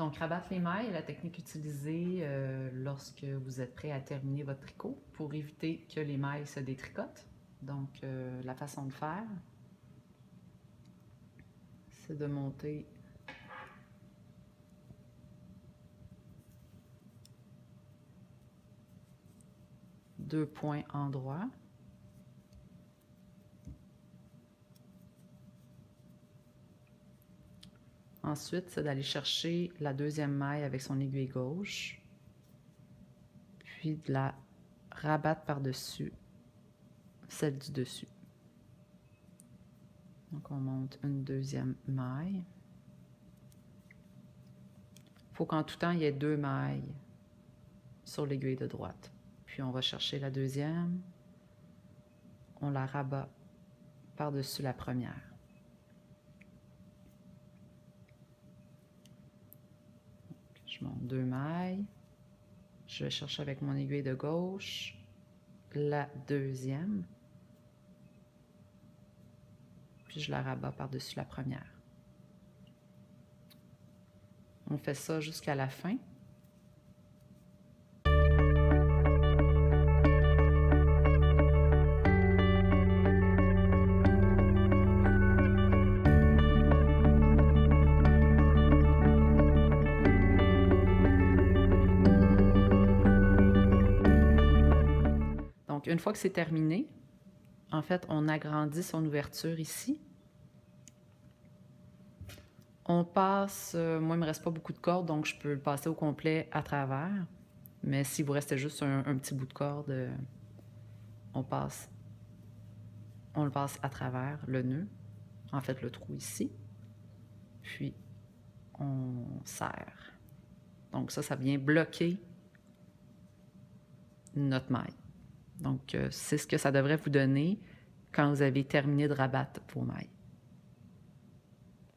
Donc, rabattre les mailles est la technique utilisée lorsque vous êtes prêt à terminer votre tricot pour éviter que les mailles se détricotent. Donc, la façon de faire, c'est de monter deux points endroits. Ensuite, c'est d'aller chercher la deuxième maille avec son aiguille gauche, puis de la rabattre par-dessus celle du dessus. Donc, on monte une deuxième maille. Il faut qu'en tout temps, il y ait deux mailles sur l'aiguille de droite. Puis, on va chercher la deuxième. On la rabat par-dessus la première. Je monte deux mailles. Je vais chercher avec mon aiguille de gauche la deuxième. Puis je la rabats par-dessus la première. On fait ça jusqu'à la fin. Donc, une fois que c'est terminé, en fait, on agrandit son ouverture ici. On passe, moi, il ne me reste pas beaucoup de corde, donc je peux le passer au complet à travers. Mais s'il vous restait juste un petit bout de corde, on le passe à travers le nœud, en fait le trou ici. Puis, on serre. Donc ça vient bloquer notre maille. Donc, c'est ce que ça devrait vous donner quand vous avez terminé de rabattre vos mailles.